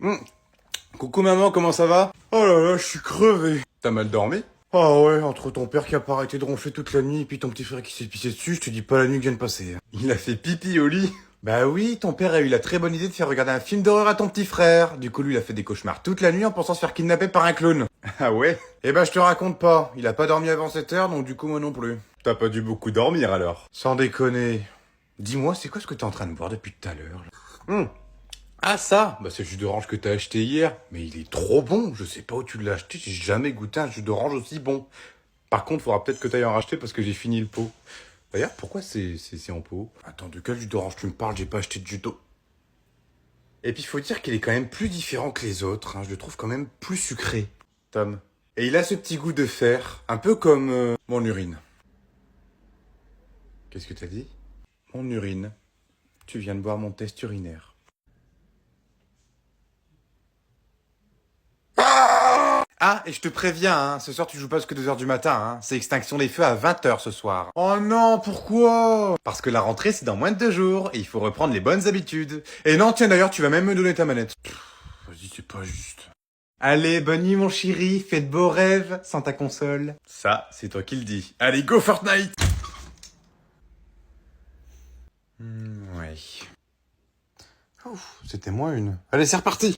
Hmm. Coucou maman, comment ça va? Oh là là, je suis crevé. T'as mal dormi? Ah ouais, entre ton père qui a pas arrêté de ronfler toute la nuit et puis ton petit frère qui s'est pissé dessus, je te dis pas la nuit qui vient de passer. Il a fait pipi au lit? Bah oui, ton père a eu la très bonne idée de faire regarder un film d'horreur à ton petit frère. Du coup, lui, il a fait des cauchemars toute la nuit en pensant se faire kidnapper par un clown. Ah ouais? Eh ben, je te raconte pas. Il a pas dormi avant 7 heures, donc du coup, moi non plus. T'as pas dû beaucoup dormir alors? Sans déconner. Dis-moi, c'est quoi ce que t'es en train de boire depuis tout à l'heure là? Ah ça, bah c'est le jus d'orange que t'as acheté hier. Mais il est trop bon, je sais pas où tu l'as acheté, j'ai jamais goûté un jus d'orange aussi bon. Par contre, faudra peut-être que t'ailles en racheter parce que j'ai fini le pot. D'ailleurs, pourquoi c'est en pot? Attends, de quel jus d'orange tu me parles? J'ai pas acheté de jus d'eau. Et puis il faut dire qu'il est quand même plus différent que les autres, hein. Je le trouve quand même plus sucré, Tom. Et il a ce petit goût de fer, un peu comme mon urine. Qu'est-ce que t'as dit? Mon urine. Tu viens de boire mon test urinaire. Ah, et je te préviens, hein, ce soir tu joues pas jusqu'à 2 heures du matin, hein. C'est extinction des feux à 20 heures ce soir. Oh non, pourquoi? Parce que la rentrée c'est dans moins de 2 jours, et il faut reprendre les bonnes habitudes. Et non, tiens d'ailleurs, tu vas même me donner ta manette. Vas-y, c'est pas juste. Allez, bonne nuit mon chéri, fais de beaux rêves sans ta console. Ça, c'est toi qui le dis. Allez, go Fortnite! Ouais. Ouf, c'était moins une. Allez, c'est reparti!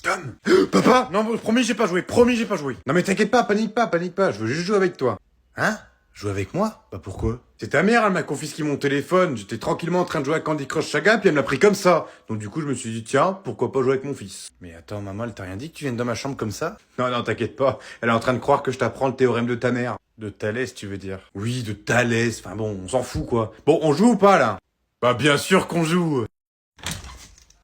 Tom! Papa! Non, promis, j'ai pas joué. Promis, j'ai pas joué. Non, mais t'inquiète pas, panique pas, panique pas. Je veux juste jouer avec toi. Hein? Jouer avec moi? Bah pourquoi? C'est ta mère, elle m'a confisqué mon téléphone. J'étais tranquillement en train de jouer à Candy Crush Saga, puis elle me l'a pris comme ça. Donc du coup, je me suis dit, tiens, pourquoi pas jouer avec mon fils? Mais attends, maman, elle t'a rien dit que tu viennes dans ma chambre comme ça? Non, non, t'inquiète pas. Elle est en train de croire que je t'apprends le théorème de ta mère. De Thalès, tu veux dire? Oui, de Thalès. Enfin bon, on s'en fout, quoi. Bon, on joue ou pas, là? Bah bien sûr qu'on joue.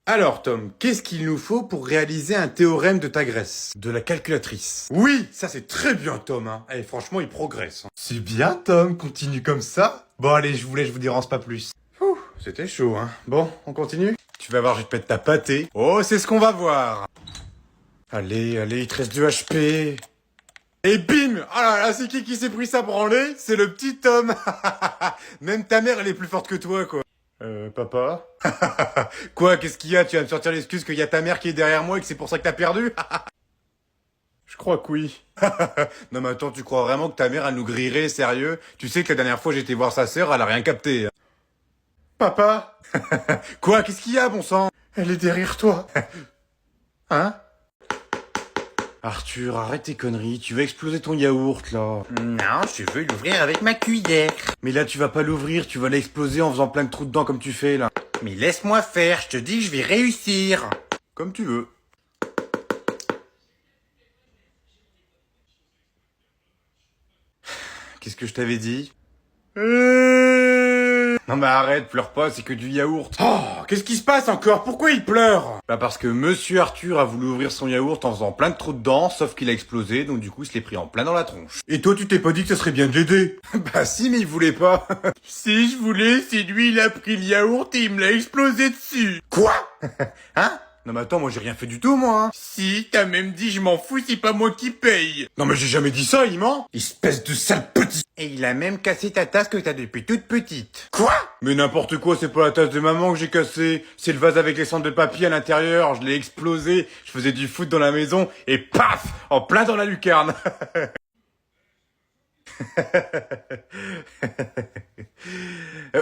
Alors Tom, qu'est-ce qu'il nous faut pour réaliser un théorème de Tagresse? De la calculatrice. Oui, ça c'est très bien Tom, hein. Eh, franchement, il progresse. Hein. C'est bien Tom, continue comme ça. Bon allez, je vous dérange pas plus. Ouh, c'était chaud, hein. Bon, on continue? Tu vas voir, je vais te mettre ta pâtée. Oh, c'est ce qu'on va voir. Allez, allez, il te reste 2 HP. Et bim! Oh là là, c'est qui s'est pris ça branler? C'est le petit Tom. Même ta mère, elle est plus forte que toi, quoi. Papa? Quoi, qu'est-ce qu'il y a? Tu vas me sortir l'excuse qu'il y a ta mère qui est derrière moi et que c'est pour ça que t'as perdu? Je crois que oui. Non mais attends, tu crois vraiment que ta mère, elle nous grillerait, sérieux? Tu sais que la dernière fois j'étais voir sa sœur, elle a rien capté. Papa? Quoi, qu'est-ce qu'il y a, bon sang? Elle est derrière toi. Hein? Arthur, arrête tes conneries, tu vas exploser ton yaourt, là. Non, je veux l'ouvrir avec ma cuillère. Mais là, tu vas pas l'ouvrir, tu vas l'exploser en faisant plein de trous dedans comme tu fais, là. Mais laisse-moi faire, je te dis que je vais réussir. Comme tu veux. Qu'est-ce que je t'avais dit? Non mais arrête, pleure pas, c'est que du yaourt. Oh, qu'est-ce qui se passe encore? Pourquoi il pleure? Bah parce que Monsieur Arthur a voulu ouvrir son yaourt en faisant plein de trous dedans, sauf qu'il a explosé, donc du coup il se l'est pris en plein dans la tronche. Et toi tu t'es pas dit que ça serait bien de l'aider? Bah si, mais il voulait pas. Si je voulais, c'est lui il a pris le yaourt et il me l'a explosé dessus. Quoi? Hein? Non mais attends, moi j'ai rien fait du tout moi. Hein. Si, t'as même dit je m'en fous, c'est pas moi qui paye. Non mais j'ai jamais dit ça, il ment. Espèce de sale petit. Et il a même cassé ta tasse que t'as depuis toute petite. Quoi? Mais n'importe quoi, c'est pas la tasse de maman que j'ai cassée. C'est le vase avec les cendres de papier à l'intérieur, je l'ai explosé, je faisais du foot dans la maison, et paf! En plein dans la lucarne.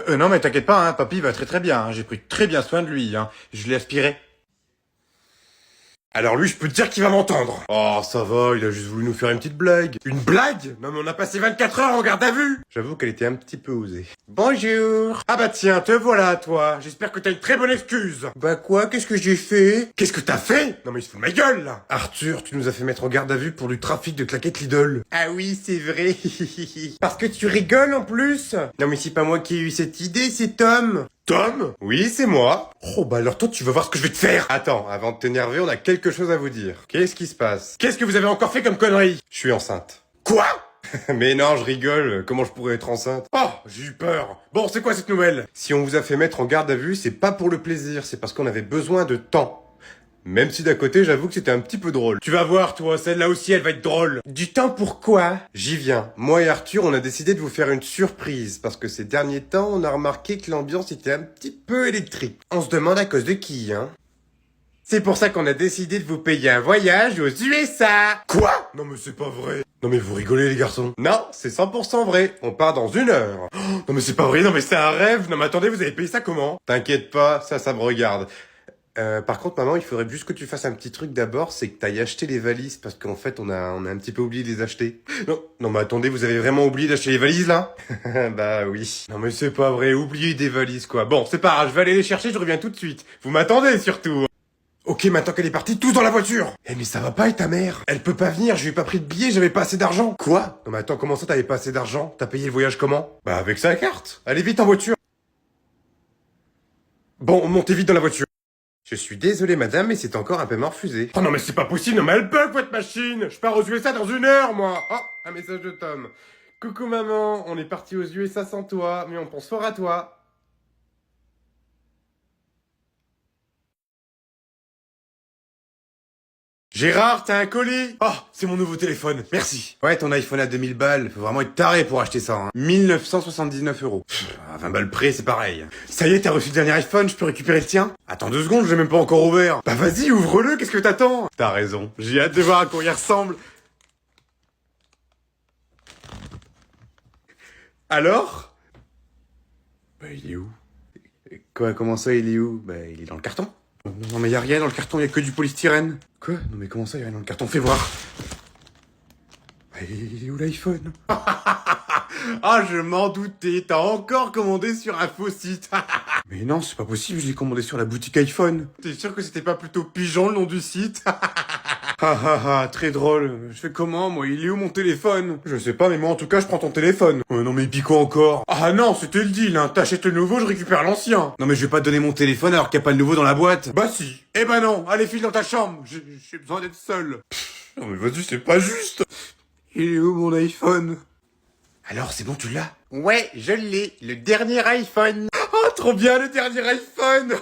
Non mais t'inquiète pas, hein, papy va très très bien, hein. J'ai pris très bien soin de lui, hein. Je l'ai aspiré. Alors lui, je peux te dire qu'il va m'entendre. Oh, ça va, il a juste voulu nous faire une petite blague. Une blague? Non mais on a passé 24 heures en garde à vue. J'avoue qu'elle était un petit peu osée. Bonjour. Ah bah tiens, te voilà toi. J'espère que t'as une très bonne excuse. Bah quoi, qu'est-ce que j'ai fait? Qu'est-ce que t'as fait? Non mais il se fout de ma gueule là. Arthur, tu nous as fait mettre en garde à vue pour du trafic de claquettes Lidl. Ah oui, c'est vrai. Parce que tu rigoles en plus. Non mais c'est pas moi qui ai eu cette idée, c'est Tom. Tom? Oui, c'est moi. Oh bah alors toi tu vas voir ce que je vais te faire. Attends, avant de t'énerver, on a quelque chose à vous dire. Qu'est-ce qui se passe? Qu'est-ce que vous avez encore fait comme connerie? Je suis enceinte. Quoi? Mais non, je rigole. Comment je pourrais être enceinte? Oh, j'ai eu peur. Bon, c'est quoi cette nouvelle? Si on vous a fait mettre en garde à vue, c'est pas pour le plaisir, c'est parce qu'on avait besoin de temps. Même si d'à côté, j'avoue que c'était un petit peu drôle. Tu vas voir, toi, celle-là aussi, elle va être drôle. Du temps pourquoi? J'y viens. Moi et Arthur, on a décidé de vous faire une surprise, parce que ces derniers temps, on a remarqué que l'ambiance était un petit peu électrique. On se demande à cause de qui, hein? C'est pour ça qu'on a décidé de vous payer un voyage aux USA. Quoi? Non mais c'est pas vrai. Non mais vous rigolez les garçons. Non, c'est 100% vrai. On part dans 1 heure. Oh, non mais c'est pas vrai, non mais c'est un rêve. Non mais attendez, vous avez payé ça comment? T'inquiète pas, ça me regarde. Par contre, maman, il faudrait juste que tu fasses un petit truc d'abord, c'est que t'ailles acheter les valises, parce qu'en fait, on a un petit peu oublié de les acheter. Non, mais attendez, vous avez vraiment oublié d'acheter les valises, là? Bah oui. Non, mais c'est pas vrai, oubliez des valises, quoi. Bon, c'est pas grave, je vais aller les chercher, je reviens tout de suite. Vous m'attendez, surtout. Ok, maintenant qu'elle est partie, tous dans la voiture. Eh, mais ça va pas, et ta mère? Elle peut pas venir, je lui ai pas pris de billet, j'avais pas assez d'argent. Quoi? Non, mais attends, comment ça, t'avais pas assez d'argent? T'as payé le voyage comment? Bah, avec sa carte. Allez vite en voiture. Bon, montez vite dans la voiture. Je suis désolé madame, mais c'est encore un paiement refusé. Oh non mais c'est pas possible, non mais elle bug votre machine. Je pars aux USA dans 1 heure moi. Oh, un message de Tom. Coucou maman, on est parti aux USA sans toi, mais on pense fort à toi. Gérard, t'as un colis? Oh, c'est mon nouveau téléphone, merci. Ouais, ton iPhone à 2000 balles, faut vraiment être taré pour acheter ça. 1979 euros. À 20 balles près, c'est pareil. Ça y est, t'as reçu le dernier iPhone, je peux récupérer le tien? Attends 2 secondes, j'ai même pas encore ouvert. Bah vas-y, ouvre-le, qu'est-ce que t'attends? T'as raison, j'ai hâte de voir à quoi il ressemble. Alors? Bah il est où? Quoi, comment ça, il est où? Bah il est dans le carton. Non mais y a rien dans le carton, y a que du polystyrène. Quoi? Non mais comment ça, y a rien dans le carton? Fais voir. Il est où l'iPhone? Ah, je m'en doutais, t'as encore commandé sur un faux site. Mais non, c'est pas possible, je l'ai commandé sur la boutique iPhone. T'es sûr que c'était pas plutôt Pigeon le nom du site? Très drôle. Je fais comment, moi? Il est où mon téléphone? Je sais pas, mais moi en tout cas, je prends ton téléphone. Non mais Pico encore. Ah non, c'était le deal, hein. T'achètes le nouveau, je récupère l'ancien. Non mais je vais pas te donner mon téléphone alors qu'il y a pas de nouveau dans la boîte. Bah si. Eh ben non, allez file dans ta chambre. J'ai besoin d'être seul. Non mais vas-y, c'est pas juste. Il est où mon iPhone? Alors, c'est bon, tu l'as? Ouais, je l'ai, le dernier iPhone. Oh, trop bien, le dernier iPhone.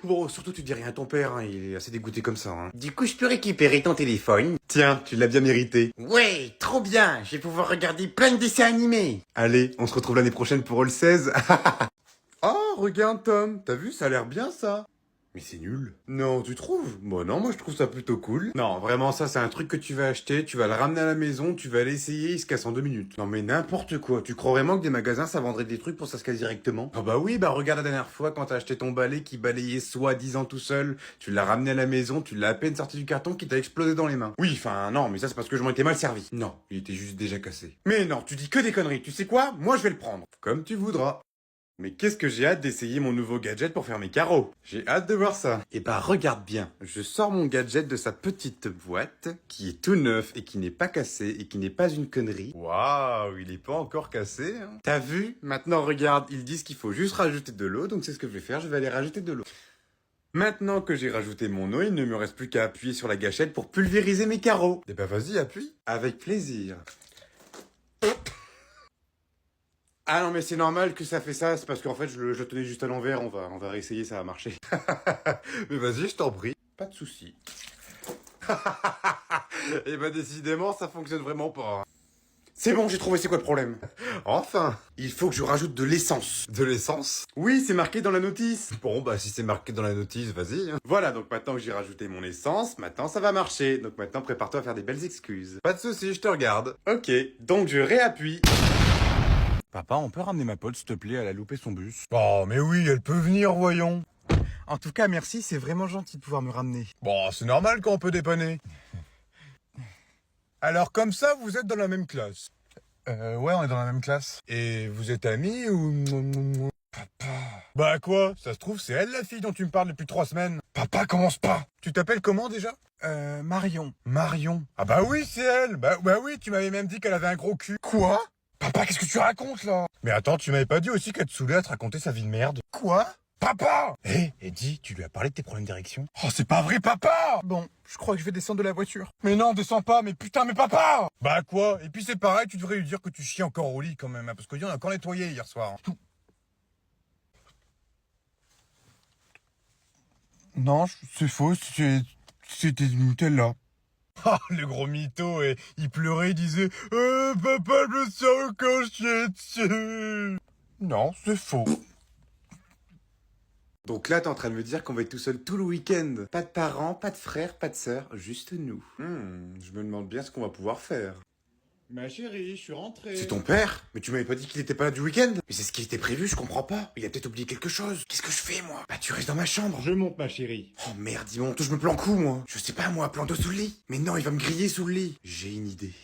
Bon, surtout, tu dis rien à ton père, hein, il est assez dégoûté comme ça. Hein. Du coup, je peux récupérer ton téléphone? Tiens, tu l'as bien mérité. Ouais, trop bien, je vais pouvoir regarder plein de dessins animés. Allez, on se retrouve l'année prochaine pour All 16. Oh, regarde, Tom, t'as vu, ça a l'air bien, ça. Mais c'est nul. Non, tu trouves? Bon non, moi je trouve ça plutôt cool. Non, vraiment ça c'est un truc que tu vas acheter, tu vas le ramener à la maison, tu vas l'essayer, il se casse en 2 minutes. Non mais n'importe quoi, tu crois vraiment que des magasins ça vendrait des trucs pour ça se casse directement? Ah bah oui, bah regarde la dernière fois quand t'as acheté ton balai qui balayait soi-disant tout seul, tu l'as ramené à la maison, tu l'as à peine sorti du carton qui t'a explosé dans les mains. Oui, enfin non, mais ça c'est parce que je m'en étais mal servi. Non, il était juste déjà cassé. Mais non, tu dis que des conneries, tu sais quoi? Moi je vais le prendre. Comme tu voudras. Mais qu'est-ce que j'ai hâte d'essayer mon nouveau gadget pour faire mes carreaux. J'ai hâte de voir ça. Et bah regarde bien, je sors mon gadget de sa petite boîte, qui est tout neuf et qui n'est pas cassé et qui n'est pas une connerie. Waouh, il est pas encore cassé. Hein. T'as vu? Maintenant regarde, ils disent qu'il faut juste rajouter de l'eau, donc c'est ce que je vais faire, je vais aller rajouter de l'eau. Maintenant que j'ai rajouté mon eau, il ne me reste plus qu'à appuyer sur la gâchette pour pulvériser mes carreaux. Eh bah vas-y, appuie. Avec plaisir. Ah non mais c'est normal que ça fait ça, c'est parce qu'en fait je le tenais juste à l'envers, on va réessayer, ça va marcher. Mais vas-y, je t'en prie. Pas de souci. Et bah décidément ça fonctionne vraiment pas. C'est bon, j'ai trouvé c'est quoi le problème. Enfin, il faut que je rajoute de l'essence. De l'essence? Oui, c'est marqué dans la notice. Bon bah si c'est marqué dans la notice, vas-y. Voilà, donc maintenant que j'ai rajouté mon essence, maintenant ça va marcher. Donc maintenant prépare-toi à faire des belles excuses. Pas de souci, je te regarde. Ok, donc je réappuie. Papa, on peut ramener ma pote, s'il te plaît, elle a loupé son bus. Oh, mais oui, elle peut venir, voyons. En tout cas, merci, c'est vraiment gentil de pouvoir me ramener. Bon, c'est normal quand on peut dépanner. Alors, comme ça, vous êtes dans la même classe. Ouais, on est dans la même classe. Et vous êtes amis ou... Papa. Bah quoi? Ça se trouve, c'est elle la fille dont tu me parles depuis 3 semaines. Papa, commence pas. Tu t'appelles comment déjà? Marion. Marion. Ah bah oui, c'est elle. Bah oui, tu m'avais même dit qu'elle avait un gros cul. Quoi? Papa, qu'est-ce que tu racontes là? Mais attends, tu m'avais pas dit aussi qu'elle te saoulait à te raconter sa vie de merde? Quoi? Papa! Hé, Eddie, tu lui as parlé de tes problèmes d'érection? Oh, c'est pas vrai, papa! Bon, je crois que je vais descendre de la voiture. Mais non, descends pas, mais putain, mais papa! Bah quoi? Et puis c'est pareil, tu devrais lui dire que tu chies encore au lit quand même, hein, parce que on a encore nettoyé hier soir. Non, c'est faux, c'était du Nutella. Ah, le gros mytho, et il pleurait, il disait papa, je me sens encore chier dessus! Non, c'est faux. Donc là, t'es en train de me dire qu'on va être tout seul tout le week-end. Pas de parents, pas de frères, pas de sœurs, juste nous. Je me demande bien ce qu'on va pouvoir faire. Ma chérie, je suis rentré. C'est ton père? Mais tu m'avais pas dit qu'il était pas là du week-end? Mais c'est ce qui était prévu, je comprends pas. Il a peut-être oublié quelque chose. Qu'est-ce que je fais, moi? Bah, tu restes dans ma chambre. Je monte, ma chérie. Oh merde, il monte, je me planque où, moi? Je sais pas, moi, plan d'eau sous le lit. Mais non, il va me griller sous le lit. J'ai une idée.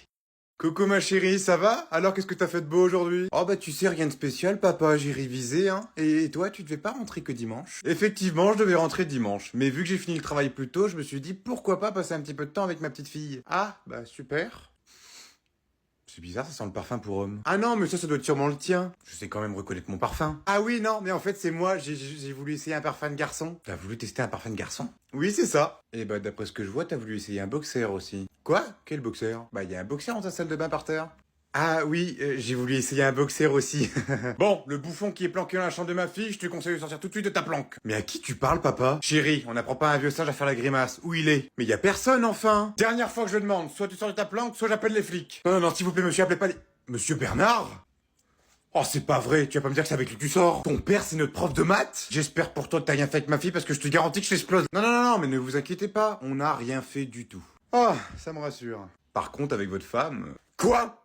Coucou ma chérie, ça va? Alors qu'est-ce que t'as fait de beau aujourd'hui? Oh bah tu sais, rien de spécial papa, j'ai révisé hein. Et toi, tu devais pas rentrer que dimanche? Effectivement, je devais rentrer dimanche. Mais vu que j'ai fini le travail plus tôt, je me suis dit pourquoi pas passer un petit peu de temps avec ma petite fille. Ah, bah super. C'est bizarre, ça sent le parfum pour homme. Ah non, mais ça doit être sûrement le tien. Je sais quand même reconnaître mon parfum. Ah oui, non, mais en fait c'est moi, j'ai voulu essayer un parfum de garçon. T'as voulu tester un parfum de garçon? Oui, c'est ça. Et bah d'après ce que je vois, t'as voulu essayer un boxer aussi. Quoi? Quel boxer? Bah y a un boxer dans ta salle de bain par terre. Ah oui, j'ai voulu essayer un boxer aussi. Bon, le bouffon qui est planqué dans la chambre de ma fille, je te conseille de sortir tout de suite de ta planque. Mais à qui tu parles, papa? Chérie, on n'apprend pas à un vieux singe à faire la grimace. Où il est? Mais y a personne, enfin. Dernière fois que je le demande, soit tu sors de ta planque, soit j'appelle les flics. Non, non, non, s'il vous plaît, monsieur, appelez pas les... Monsieur Bernard? Oh, c'est pas vrai, tu vas pas me dire que c'est avec lui que tu sors. Ton père, c'est notre prof de maths? J'espère pour toi que t'as rien fait avec ma fille parce que je te garantis que je l'explose. Non, non, non, non, mais ne vous inquiétez pas, on n'a rien fait du tout. Oh, ça me rassure. Par contre, avec votre femme... Quoi?